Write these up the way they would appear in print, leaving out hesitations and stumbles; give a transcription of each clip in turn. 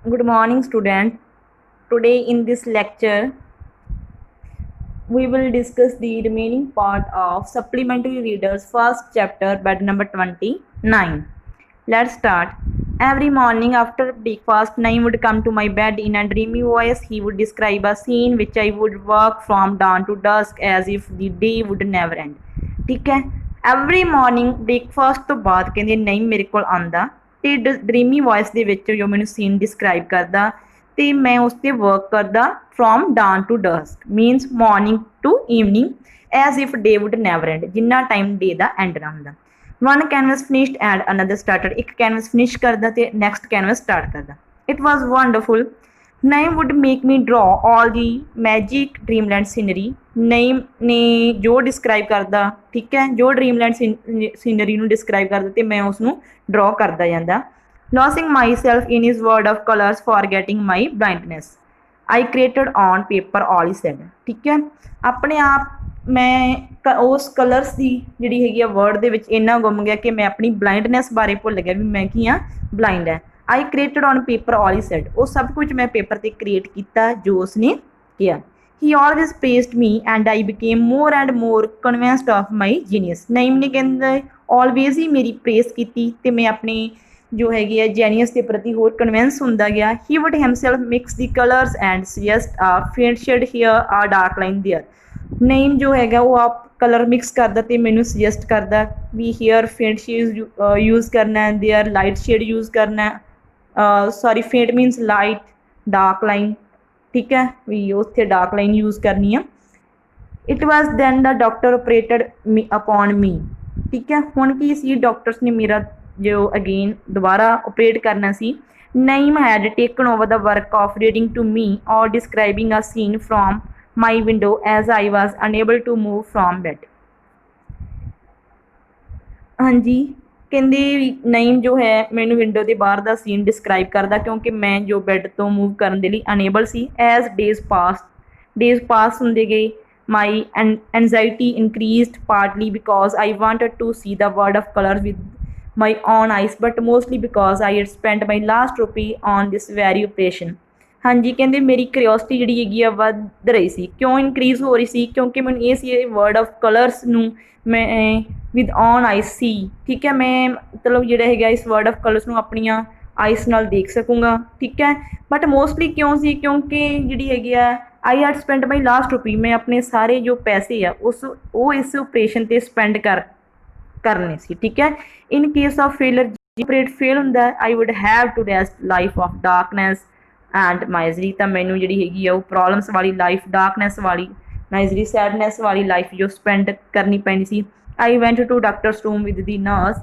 Good morning, student. Today in this lecture, we will discuss the remaining part of Supplementary Readers first chapter, bed number 29. Let's start. Every morning after breakfast, Naim would come to my bed in a dreamy voice. He would describe a scene which I would work from dawn to dusk as if the day would never end. ਠੀਕ ਹੈ every morning breakfast ਤੋਂ ਬਾਅਦ ਕਹਿੰਦੇ ਨਹੀਂ ਮੇਰੇ ਕੋਲ ਆਂਦਾ ਤੇ ਡ੍ਰੀਮੀ ਵੌਇਸ ਦੇ ਵਿੱਚ ਜੋ ਮੈਨੂੰ ਸੀਨ ਡਿਸਕ੍ਰਾਈਬ ਕਰਦਾ ਤੇ ਮੈਂ ਉਸ ਤੇ ਵਰਕ ਕਰਦਾ from dawn to dusk means morning to evening as if day would never end ਜਿੰਨਾ ਟਾਈਮ ਡੇ ਦਾ ਐਂਡ ਨਾ ਹੁੰਦਾ one canvas finished and another started ਇੱਕ ਕੈਨਵਸ ਫਿਨਿਸ਼ ਕਰਦਾ ਤੇ ਨੈਕਸਟ ਕੈਨਵਸ ਸਟਾਰਟ ਕਰਦਾ it was wonderful Naim would make me draw all the magic dreamland scenery. Naim ਨੇ ਜੋ ਡਿਸਕ੍ਰਾਈਬ ਕਰਦਾ ਠੀਕ ਹੈ ਜੋ ਡ੍ਰੀਮਲੈਂਡ ਸੀਨਰੀ ਨੂੰ ਡਿਸਕ੍ਰਾਈਬ ਕਰਦਾ ਤੇ ਮੈਂ ਉਸ ਨੂੰ ਡਰਾ ਕਰਦਾ ਜਾਂਦਾ losing myself in his world of colors forgetting my blindness I created on paper all he said ਠੀਕ ਹੈ ਆਪਣੇ ਆਪ ਮੈਂ ਉਸ ਕਲਰਸ ਦੀ ਜਿਹੜੀ ਹੈਗੀ ਆ ਵਰਡ ਦੇ ਵਿੱਚ ਇੰਨਾ ਗੁੰਮ ਗਿਆ ਕਿ ਮੈਂ ਆਪਣੀ ਬਲਾਈਂਡਨੈਸ ਬਾਰੇ ਭੁੱਲ ਗਿਆ ਵੀ ਮੈਂ ਕੀ ਹਾਂ ਬਲਾਈਂਡ ਹੈ I created on paper all he said ਉਹ ਸਭ ਕੁਝ ਮੈਂ ਪੇਪਰ ਤੇ ਕ੍ਰੀਏਟ ਕੀਤਾ ਜੋ ਉਸਨੇ ਕਿਹਾ he always praised me and I became more and more convinced of my genius Naeem ਨੇ ਕਹਿੰਦਾ always ਹੀ ਮੇਰੀ ਪ੍ਰੇਸ ਕੀਤੀ ਤੇ ਮੈਂ ਆਪਣੇ ਜੋ ਹੈਗੀ ਹੈ ਜੈਨੀਅਸ ਦੇ ਪ੍ਰਤੀ ਹੋਰ ਕਨਵਿੰਸ ਹੁੰਦਾ ਗਿਆ he would himself mix the colors and suggest a faint shade here a dark line there Naeem ਜੋ ਹੈਗਾ ਉਹ ਆਪ ਕਲਰ ਮਿਕਸ ਕਰਦਾ ਤੇ ਮੈਨੂੰ ਸੁਜੈਸਟ ਕਰਦਾ ਵੀ ਹੇਅਰ ਫੇਂਟ ਸ਼ੇਡ ਯੂਜ਼ ਕਰਨਾ ਦੇਅਰ ਲਾਈਟ ਸ਼ੇਡ ਯੂਜ਼ ਕਰਨਾ sorry faint means light dark line ਠੀਕ ਹੈ ਵੀ ਉੱਥੇ ਡਾਰਕ ਲਾਈਨ ਯੂਜ਼ ਕਰਨੀ ਆ it was then the doctor operated upon me ਠੀਕ ਹੈ ਹੁਣ ਕੀ ਸੀ ਡਾਕਟਰਸ ਨੇ ਮੇਰਾ ਜੋ ਅਗੇਨ ਦੁਬਾਰਾ ਓਪਰੇਟ ਕਰਨਾ ਸੀ Naim had taken over the work of reading to me or describing a scene from my window as I was unable to move from bed ਹਾਂਜੀ ਕਹਿੰਦੇ ਨਈਮ ਜੋ ਹੈ ਮੈਨੂੰ ਵਿੰਡੋ ਦੇ ਬਾਹਰ ਦਾ ਸੀਨ ਡਿਸਕ੍ਰਾਈਬ ਕਰਦਾ ਕਿਉਂਕਿ ਮੈਂ ਜੋ ਬੈੱਡ ਤੋਂ ਮੂਵ ਕਰਨ ਦੇ ਲਈ ਅਨੇਬਲ ਸੀ ਐਜ਼ ਡੇਜ਼ ਪਾਸ ਹੁੰਦੇ ਗਏ my anxiety increased partly because I wanted to see the world of colour with my own eyes but mostly because I had spent my last rupee on this very operation ਹਾਂਜੀ ਕਹਿੰਦੇ ਮੇਰੀ curiosity ਜਿਹੜੀ ਹੈਗੀ ਆ ਵੱਧ ਰਹੀ ਸੀ ਕਿਉਂ increase ਹੋ ਰਹੀ ਸੀ ਕਿਉਂਕਿ ਮੈਨੂੰ ਇਹ ਸੀ ਇਹ ਵਰਡ ਆਫ ਕਲਰਸ ਨੂੰ ਮੈਂ ਵਿਦ ਔਨ ਆਈਸ ਸੀ ਠੀਕ ਹੈ ਮੈਂ ਮਤਲਬ ਜਿਹੜਾ ਹੈਗਾ ਇਸ ਵਰਡ ਆਫ ਕਲਰਸ ਨੂੰ ਆਪਣੀਆਂ ਆਈਸ ਨਾਲ ਦੇਖ ਸਕੂੰਗਾ ਠੀਕ ਹੈ ਬਟ ਮੋਸਟਲੀ ਕਿਉਂ ਸੀ ਕਿਉਂਕਿ ਜਿਹੜੀ ਹੈਗੀ ਆ I had spend my last rupee ਮੈਂ ਆਪਣੇ ਸਾਰੇ ਜੋ ਪੈਸੇ ਆ ਉਹ ਇਸ ਓਪਰੇਸ਼ਨ 'ਤੇ ਸਪੈਂਡ ਕਰਨੇ ਸੀ ਠੀਕ ਹੈ ਇਨ ਕੇਸ ਆਫ ਫੇਲਰ ਜੇ ਫੇਲ ਹੁੰਦਾ I would have to rest life of darkness and misery ਤਾਂ ਮੈਨੂੰ ਜਿਹੜੀ ਹੈਗੀ ਆ ਉਹ ਪ੍ਰੋਬਲਮਸ ਵਾਲੀ ਲਾਈਫ ਡਾਰਕਨੈਸ ਵਾਲੀ ਮਾਈਜ਼ਰੀ ਸੈਡਨੈਸ ਵਾਲੀ ਲਾਈਫ ਜੋ ਸਪੈਂਡ ਕਰਨੀ ਪੈਣੀ ਸੀ I went to doctor's room with the nurse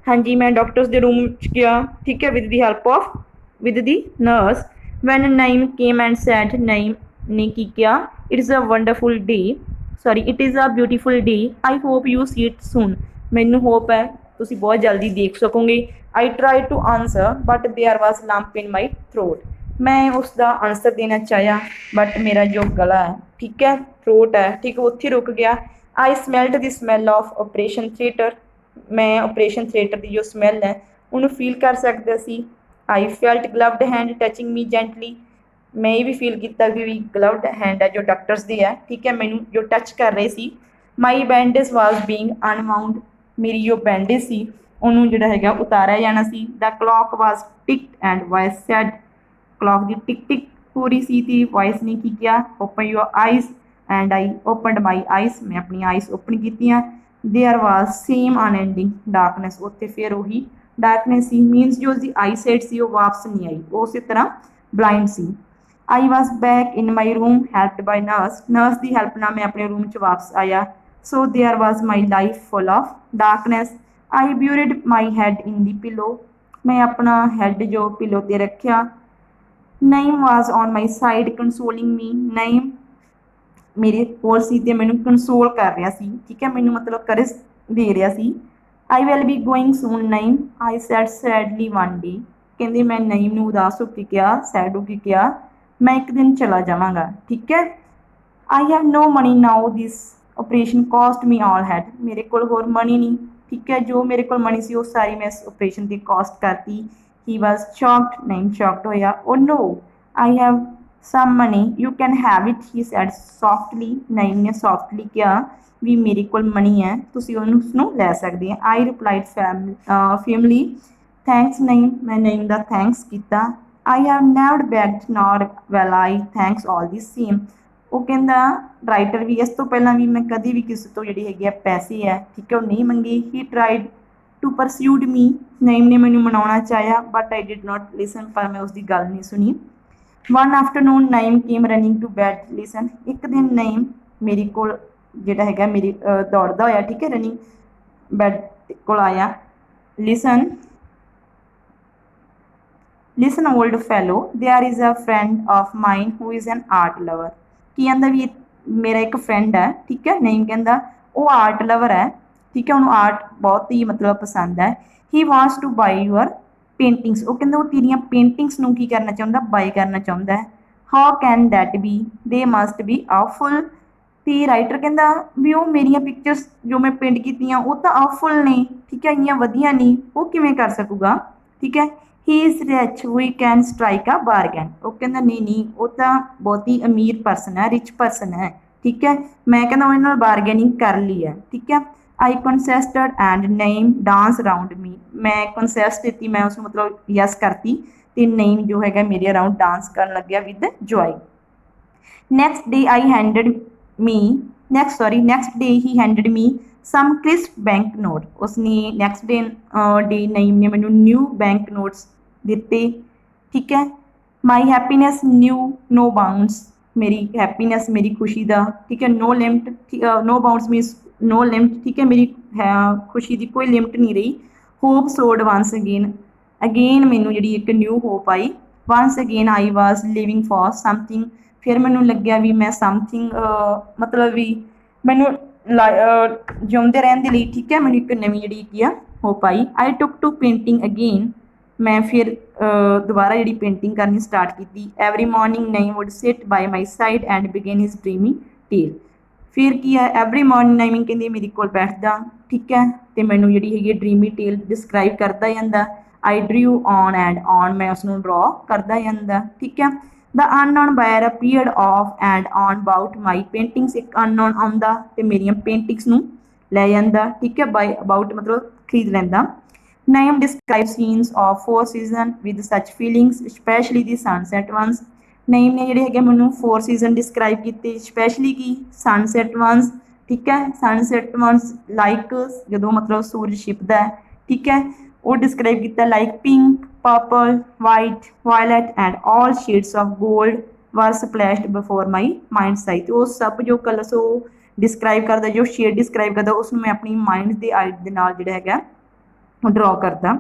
ਹਾਂਜੀ ਮੈਂ ਡਾਕਟਰਸ ਦੇ ਰੂਮ 'ਚ ਗਿਆ ਠੀਕ ਹੈ with the help of with the nurse when Naim came and said Naim ਨੇ ਕੀ ਕਿਹਾ it is a wonderful day sorry it is a beautiful day I hope you see it soon ਮੈਨੂੰ ਹੋਪ ਹੈ ਤੁਸੀਂ ਬਹੁਤ ਜਲਦੀ ਦੇਖ ਸਕੋਗੇ I try to answer but there was lump in my throat ਮੈਂ ਉਸ ਦਾ ਆਨਸਰ ਦੇਣਾ ਚਾਹਿਆ ਬਟ ਮੇਰਾ ਜੋ ਗਲਾ ਹੈ ਠੀਕ ਹੈ ਥਰੋਟ ਹੈ ਠੀਕ ਉੱਥੇ ਰੁਕ ਗਿਆ I smelled the smell of operation theatre ਮੈਂ ਆਪਰੇਸ਼ਨ ਥੀਏਟਰ ਦੀ ਜੋ ਸਮੈਲ ਹੈ ਉਹਨੂੰ ਫੀਲ ਕਰ ਸਕਦਾ ਸੀ I felt gloved hand touching me gently ਮੈਂ ਇਹ ਵੀ ਫੀਲ ਕੀਤਾ ਕਿ ਵੀ ਗਲਵਡ ਹੈਂਡ ਹੈ ਜੋ ਡਾਕਟਰਸ ਦੀ ਹੈ ਠੀਕ ਹੈ ਮੈਨੂੰ ਜੋ ਟੱਚ ਕਰ ਰਹੇ ਸੀ ਮਾਈ ਬੈਂਡੇਜ ਵਾਜ਼ ਬੀਂਗ ਅਨਵਾਊਂਡ ਮੇਰੀ ਜੋ ਬੈਂਡੇਜ ਸੀ ਉਹਨੂੰ ਜਿਹੜਾ ਹੈਗਾ ਉਤਾਰਿਆ ਜਾਣਾ ਸੀ the clock was ticked and voice said clock ਦੀ ਟਿਕ ਟਿਕ ਹੋ ਰਹੀ ਸੀ ਤੇ ਵੌਇਸ ਨੇ ਕੀ ਕਿਹਾ open your eyes and I opened my eyes ਮੈਂ ਆਪਣੀ ਆਈਜ਼ ਓਪਨ ਕੀਤੀਆਂ there was same unending darkness ਉੱਥੇ ਫਿਰ ਉਹੀ ਡਾਰਕਨੈਸ ਸੀ ਮੀਨਸ ਜੋ ਉਸਦੀ ਆਈ ਸਾਈਡ ਸੀ ਉਹ ਵਾਪਸ ਨਹੀਂ ਆਈ ਉਹ ਉਸੇ ਤਰ੍ਹਾਂ ਬਲਾਈਂਡ ਸੀ I was back in my room helped by nurse ਦੀ ਹੈਲਪ ਨਾਲ ਮੈਂ ਆਪਣੇ ਰੂਮ 'ਚ ਵਾਪਸ ਆਇਆ so there was my life full of darkness I buried my head in the pillow ਮੈਂ ਆਪਣਾ ਹੈਡ ਜੋ ਪਿਲੋ 'ਤੇ ਰੱਖਿਆ Naim was on my side consoling me Naim ਮੇਰੇ ਕੋਲ ਸੀ ਤੇ ਮੈਨੂੰ ਕੰਸੋਲ ਕਰ ਰਿਹਾ ਸੀ ਠੀਕ ਹੈ ਮੈਨੂੰ ਮਤਲਬ ਕਰੇਜ ਦੇ ਰਿਹਾ ਸੀ I will be going soon Naim I said sadly one day ਕਹਿੰਦੇ ਮੈਂ ਨਈਮ ਨੂੰ ਉਦਾਸ ਹੋ ਕੇ ਕਿਹਾ ਸੈਡ ਹੋ ਕੇ ਕਿਹਾ ਮੈਂ ਇੱਕ ਦਿਨ ਚਲਾ ਜਾਵਾਂਗਾ ਠੀਕ ਹੈ I have no money now this operation cost me all had ਮੇਰੇ ਕੋਲ ਹੋਰ ਮਨੀ ਨਹੀਂ ਠੀਕ ਹੈ ਜੋ ਮੇਰੇ ਕੋਲ ਮਨੀ ਸੀ ਉਹ ਸਾਰੀ ਮੈਂ ਇਸ ਆਪਰੇਸ਼ਨ ਦੀ ਕਾਸਟ ਕਰਤੀ he was shocked, Naim shocked होया। Oh no I have some money you can have it, he said softly, Naim ने सॉफ्टली कहा भी मेरे को मनी है, तुसीं उसनूं लै सकदे हैं। I replied family thanks Naeem, मैं नईम का थैंक्स किया। I have never begged nor will I thanks all the same. वो कहता राइटर भी इस तो पहला भी मैं कभी भी किसी तो जी है पैसे है ठीक है वो नहीं मंगे। He tried to persuade me, Naeem ने मैनू मनाना चाहा but I did not listen, पर मैं उसकी गल नहीं सुनी। One afternoon Naeem came running to bed listen, एक दिन नईम मेरे को जोड़ा है मेरी दौड़ता होया ठीक है रनिंग बैड को आया। Listen listen old fellow there is a friend of mine who is an art lover, की कहता भी मेरा एक फ्रेंड है ठीक है। नईम कहता वो आर्ट लवर है ठीक है, उन्होंने आर्ट बहुत ही मतलब पसंद है। He wants two by your paintings, वो कहता वो तेरिया पेंटिंग्स नूं की करना चाहता, बाई करना चाहता है। How can that be, they must be awful, तो राइटर कहता भी वो मेरिया पिक्चर्स जो मैं पेंट कीतियां वो तो ऑफुल ने ठीक है, इनिया वधिया नहीं, वो किवें कर सकूगा ठीक है। He is rich we can strike a bargain, वो कहता नहीं नहीं वो तो बहुत ही अमीर परसन है, रिच परसन है ठीक है, मैं कहना उन्हें नाल बारगेनिंग कर ली है ठीक है। I consented and Naim dance around me, मैं कंसेस्ट दी, मैं उसको मतलब यस करती, तो नईम जो है मेरे अराउंड डांस कर लग गया with joy. Next day I handed me next day he handed me some crisp bank note, उसने नैक्सट डे नईम ने मैनू न्यू बैंक नोट्स दिते ठीक है। My happiness knew no bounds, मेरी हैप्पीनैस मेरी खुशी का ठीक है, no limit, no bounds means no limit ठीक है, मेरी खुशी की कोई लिमिट नहीं रही। होप सोड वंस अगेन, अगेन मैनू जी एक न्यू होप आई। Once again I was living for something, फिर मैनू लग्या भी मैं समथिंग मतलब भी मैनू जिउंदे रहने के लिए ठीक है, मैनू एक नवीं जी होप आई। I took to painting again, मैं फिर दोबारा जी पेंटिंग करनी स्टार्ट की। Every morning Naim would sit by my side and begin his dreamy tale, फिर की है एवरी मॉर्निंग नईम कहती मेरे को बैठता ठीक है, तो मैनू जी है ड्रीमी टेल डिस्क्राइब करता जाता। I drew on and on, मैं उसनों ड्रॉ करता जाता ठीक है। The unknown buyer appeared off and on about my paintings, एक अननोन आता तो मेरिया पेंटिंग्स नूं लै जांदा ठीक है, बाय अबाउट मतलब खरीद लैंदा। Naeem describe scenes of 4 season with such feelings specially the sunset ones, Naeem ने जोड़े है मैनू 4 सीजन डिस्क्राइब किए स्पैशली की सनसैट वंस ठीक है। सनसैट वंस लाइक जो मतलब सूरज छिपदा है ठीक है, वो डिस्क्राइब किया like pink purple white violet and all shades of gold were splashed before my mind eye, तो वो सब जो कलर्स वो डिस्क्राइब करता, जो शेड डिस्क्राइब करता उसमें मैं अपनी माइंड के आई के नाल जोड़ा है ड्रॉ करता।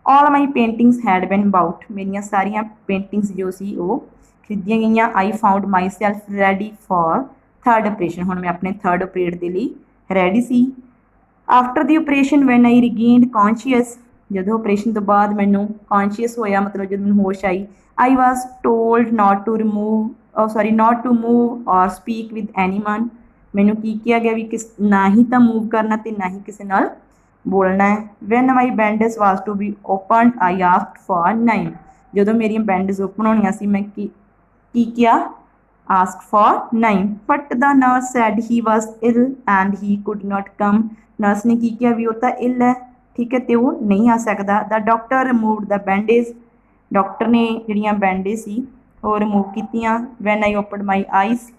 All my paintings had been about, मेरिया सारिया पेंटिंग्स जो सी वो खरीदिया गई। I found myself ready for third operation, हुण मैं अपने थर्ड ऑपरेट के लिए रैडी सी। After the operation when I regained conscious, जो ऑपरेशन तो बाद मैनू कॉन्शियस होया मतलब जो मैं होश आई। I was told not to remove sorry not to move और स्पीक विद एनी वन, मैनू की किया गया भी किस ना ही तो मूव करना तो ना ही किसी नाल बोलना है। When my bandage was to be open I asked for Naim, जो मेरी बैंडेज ओपन होनिया सी मैं की किया ask for Naim, but the nurse said he was ill and he could not come, nurse ने की किया भी वो तो इल है ठीक है, तो वो नहीं आ सकता। The doctor remove the bandage, doctor ने जड़ियाँ बैंडेज सी वो रिमूव कीतियां। When I open my eyes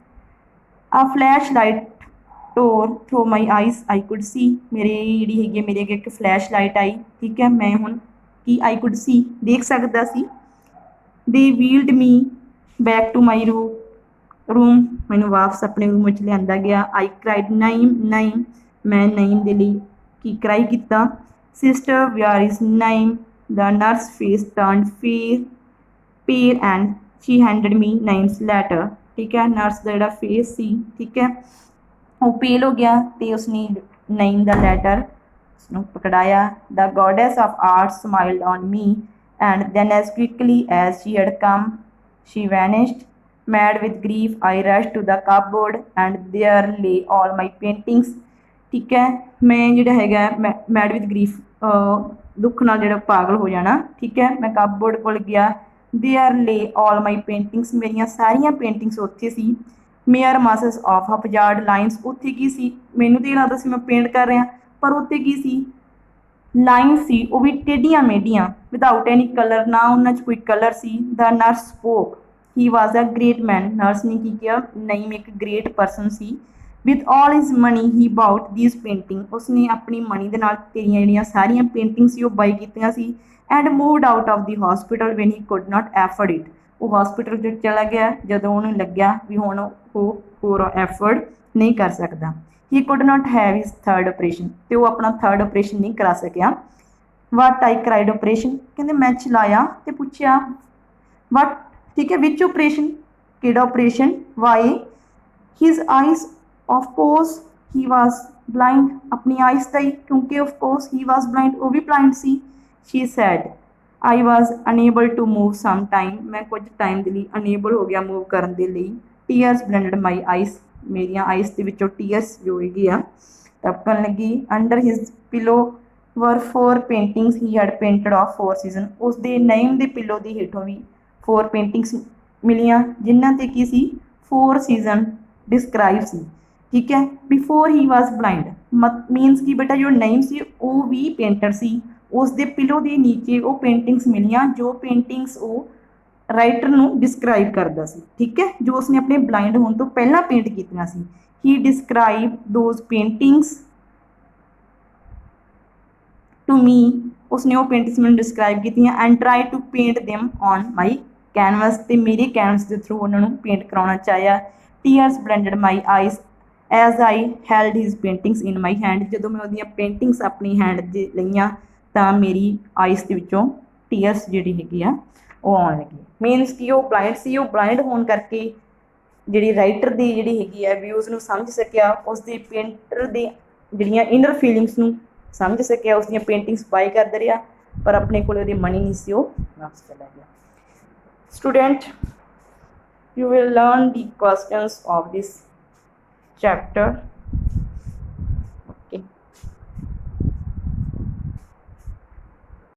a flash light tore through my eyes I could see, मेरी जी है मेरे अगे एक फ्लैश लाइट आई ठीक है, मैं हूँ कि आई कुड सी देख सकता सी। They wheeled me back to my room, मैनू वापस अपने रूम में लिया गया। आई क्राइड नाइम नाइम, मैं नाइम के लिए की क्राई किया। Sister where is Naim, the nurse face turn pale and she handed me Naim's letter ठीक है, नर्स का जोड़ा फेस सी ठीक है वो पेल हो गया, तो उसने नाइम का लैटर पकड़ाया। The goddess of art smiled on me and then as quickly as she had come she vanished. Mad with grief I rushed to the cupboard and there lay all my paintings ठीक है। मैं जोड़ा है mad with grief दुख नाल जिहड़ा पागल हो जाना। ठीक है, मैं कपबोर्ड कोल गया, देयर ले ऑल माई पेंटिंग्स, मेरियां सारियां पेंटिंग्स उत्थे सी। मेयर मासस ऑफ हपजार्ड लाइनस, उत्थे की सी, मैनूं तो लगदा सी मैं पेंट कर रहा, पर उत्थे की सी, लाइन सी, वो भी टेढ़ियां मेढ़ियां, विदाउट एनी कलर, ना उन्हां च कोई कलर सी। The nurse spoke, he was a great man, nurse ने की किया, नहीं एक ग्रेट परसन सी। With all his money he bought these painting, उसने अपनी मनी के नाल तेरियां जिहड़ियां सारियां पेंटिंग सी वो बाई कीतियां सी। And moved out of the hospital when he could not afford it, वो हॉस्पिटल च चला गया जदों उन्हें लग्या भी हुण वो पूरा एफर्ड नहीं कर सकता। He could not have his third operation, तो वो अपना थर्ड ऑपरेशन नहीं करा सकिया। वट आई क्राइड ऑपरेशन, कहते मैं चिल्लाया तो पूछया वट, ठीक है, विच ऑपरेशन, केड़ा operation, why, his eyes, of course he was blind, अपनी आईज का ही, क्योंकि of course he was blind, वो भी ब्लाइंड सी। She said I was unable to move some time, मैं कुछ टाइम के लिए अनेबल हो गया मूव करने के लिए। टीयरस ब्लेंडड माई आईज, मेरिया आईज के विचों टीयरस जो है टपकन लगी। Under his pillow were 4 paintings he had painted of 4 season, उसके नेम के पिलो की हेठों भी 4 पेंटिंग्स मिलियां जिन्हां ते की सी 4 सीजन डिस्क्राइब सी। ठीक है, बिफोर ही वॉज ब्लाइंड, मीनस कि बेटा जो नेम सी वो भी पेंटर सी, उसके पिलो के नीचे वो पेंटिंग्स मिलियां जो पेंटिंग्स वो राइटर नूं डिस्क्राइब करदा सी। ठीक है, जो उसने अपने ब्लाइंड होने तो पहला पेंट कीतियां सी। He describe those paintings to me, उसने वो पेंटिंग्स मैंने डिस्क्राइब की and try to paint them on my canvas, तो मेरे कैनवस के थ्रू उन्होंने पेंट कराना चाहया। Tears blended my eyes as I held his paintings in my hand, जो मैं वो पेंटिंग्स अपनी हैंड लियाँ तो मेरी आईज के विचों टीयरस जी है वो आने लगी। मीनस कि वो ब्लाइंड सी, वो ब्लाइंड होने करके जी राइटर की जी है व्यूज़ में समझ सकिया, उसकी पेंटर की जड़ियाँ इनर फीलिंग्स में समझ सकिया, उसदियाँ पेंटिंग्स बाय करता रहा, पर अपने को मनी नहीं सी वापस चला गया। Student, you will learn the questions of this chapter.